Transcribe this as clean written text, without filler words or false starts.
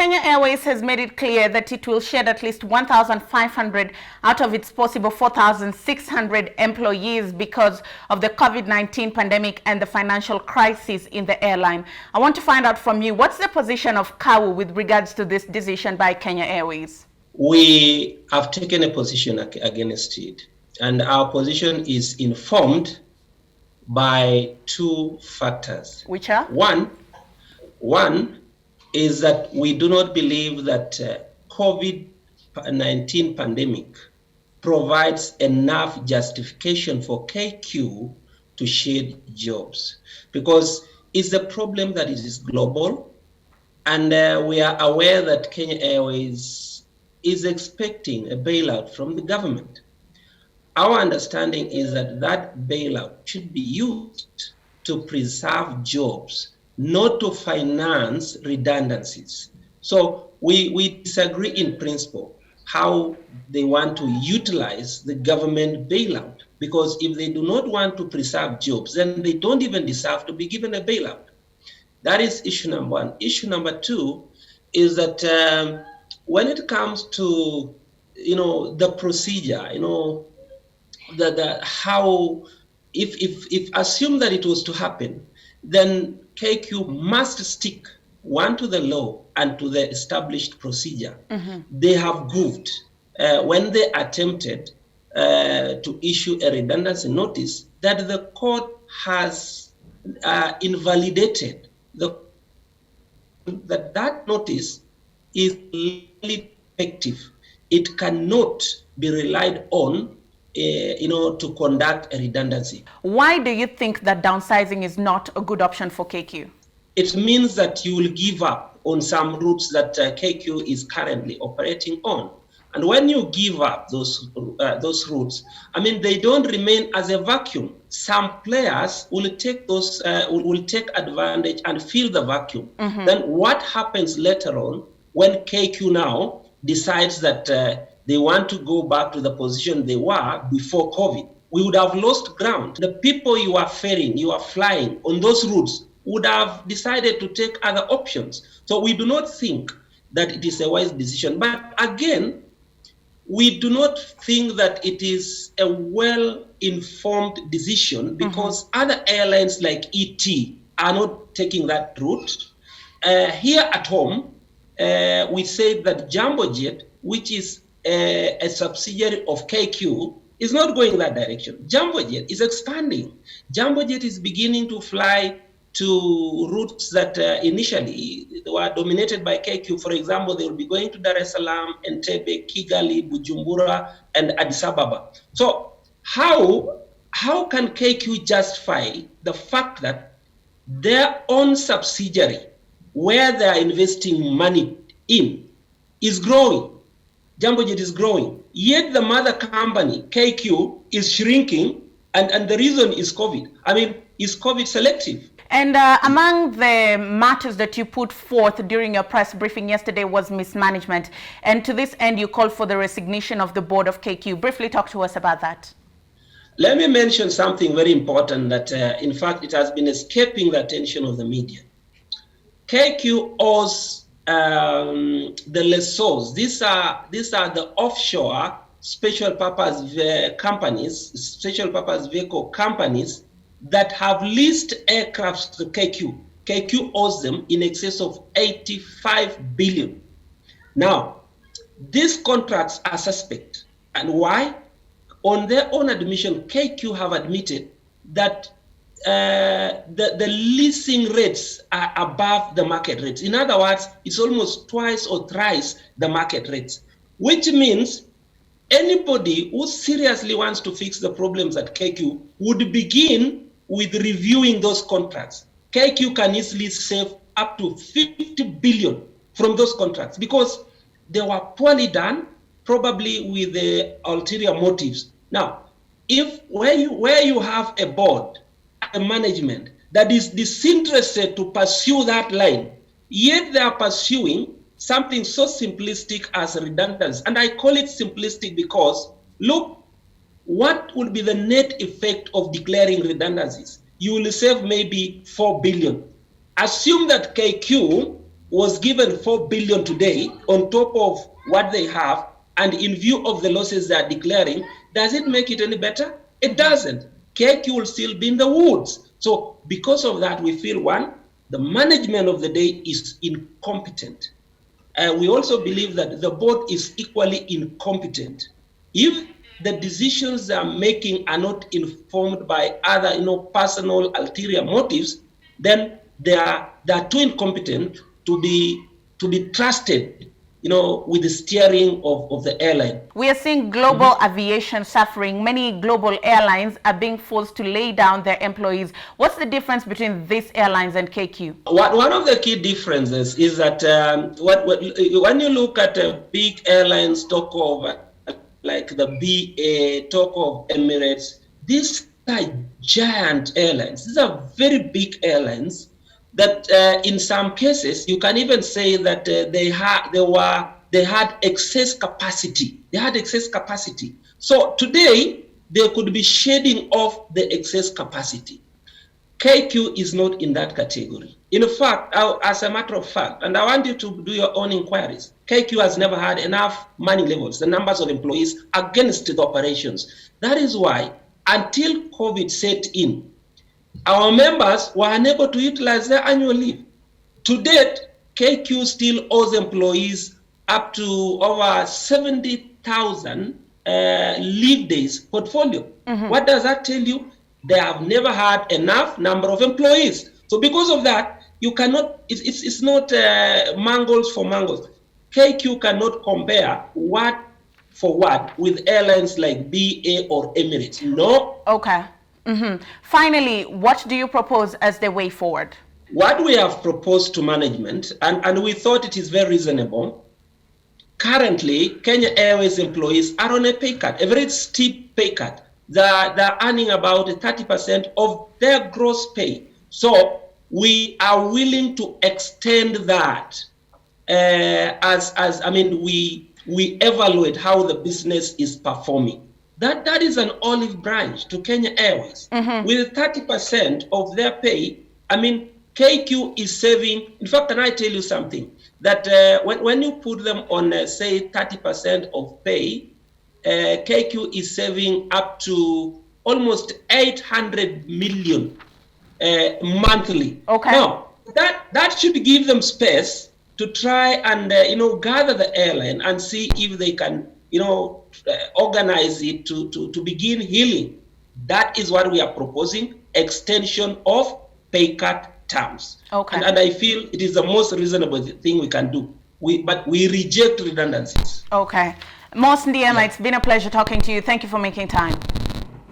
Kenya Airways has made it clear that it will shed at least 1,500 out of its possible 4,600 employees because of the COVID-19 pandemic and the financial crisis in the airline. I want to find out from you, what's the position of KAWU with regards to this decision by Kenya Airways? We have taken a position against it, and our position is informed by two factors. Which are? One is that we do not believe that COVID-19 pandemic provides enough justification for KQ to shed jobs, because it's a problem that is global, and we are aware that Kenya Airways is expecting a bailout from the government. Our understanding is that that bailout should be used to preserve jobs, not to finance redundancies. So we disagree in principle how they want to utilize the government bailout, because if they do not want to preserve jobs, then they don't even deserve to be given a bailout. That is issue number one. Issue number two is that when it comes to the procedure, how if assume that it was to happen, then KQ must stick to the law and to the established procedure. They have goofed when they attempted to issue a redundancy notice that the court has invalidated. That notice is legally effective. It cannot be relied on to conduct a redundancy. Why do you think that downsizing is not a good option for KQ? It means that you will give up on some routes that KQ is currently operating on. And when you give up those routes, they don't remain as a vacuum. Some players will take will take advantage and fill the vacuum. Then what happens later on when KQ now decides that they want to go back to the position they were before COVID? We would have lost ground. The people you are flying on those routes would have decided to take other options. So we do not think that it is a wise decision. But again, we do not think that it is a well-informed decision, because other airlines like ET are not taking that route. Here at home, we say that JumboJet, which is a subsidiary of KQ, is not going that direction. JumboJet is expanding. JumboJet is beginning to fly to routes that initially were dominated by KQ. For example, they will be going to Dar es Salaam, Entebbe, Kigali, Bujumbura, and Addis Ababa. So how can KQ justify the fact that their own subsidiary, where they are investing money in, is growing? JumboJet is growing, yet the mother company, KQ, is shrinking, and the reason is COVID. Is COVID selective? And among the matters that you put forth during your press briefing yesterday was mismanagement. And to this end, you called for the resignation of the board of KQ. Briefly talk to us about that. Let me mention something very important that, in fact, it has been escaping the attention of the media. KQ owes the lessors. These are the offshore special purpose companies, special purpose vehicle companies that have leased aircrafts to KQ. KQ owes them in excess of 85 billion. Now, these contracts are suspect. And why? On their own admission, KQ have admitted that the leasing rates are above the market rates. In other words, it's almost twice or thrice the market rates, which means anybody who seriously wants to fix the problems at KQ would begin with reviewing those contracts. KQ can easily save up to 50 billion from those contracts because they were poorly done, probably with the ulterior motives. Now, where you have a board, a management that is disinterested to pursue that line, yet they are pursuing something so simplistic as redundancy. And I call it simplistic because, look, what will be the net effect of declaring redundancies? You will save maybe 4 billion. Assume that KQ was given 4 billion today on top of what they have, and in view of the losses they are declaring, does it make it any better? It doesn't. KQ will still be in the woods. So because of that, we feel, one, the management of the day is incompetent. We also believe that the board is equally incompetent. If the decisions they are making are not informed by other, personal ulterior motives, then they are too incompetent to be trusted, with the steering of the airline. We are seeing global aviation suffering. Many global airlines are being forced to lay down their employees. What's the difference between these airlines and KQ? One of the key differences is that when you look at big airlines, talk of like the BA, talk of Emirates, these are giant airlines. These are very big airlines that in some cases you can even say that they had excess capacity. They had excess capacity. So today they could be shedding off the excess capacity. KQ is not in that category. In fact, as a matter of fact, and I want you to do your own inquiries, KQ has never had enough money levels, the numbers of employees against the operations. That is why, until COVID set in, our members were unable to utilize their annual leave. To date, KQ still owes employees up to over 70,000 leave days portfolio. What does that tell you? They have never had enough number of employees. So because of that, you cannot, it's not mangles for mangles. KQ cannot compare what for what with airlines like BA or Emirates. No. Okay. Finally, what do you propose as the way forward? What we have proposed to management, and we thought it is very reasonable. Currently, Kenya Airways employees are on a pay cut, a very steep pay cut. They're earning about 30% of their gross pay. So we are willing to extend that we evaluate how the business is performing. That is an olive branch to Kenya Airways. With 30% of their pay, KQ is saving. In fact, can I tell you something? That when you put them on, say, 30% of pay, KQ is saving up to almost 800 million monthly. Okay. Now, that should give them space to try and gather the airline and see if they can organize it to begin healing. That is what we are proposing, extension of pay cut terms. Okay. And I feel it is the most reasonable thing we can do. But we reject redundancies. Okay. Most Ndiema, it's been a pleasure talking to you. Thank you for making time.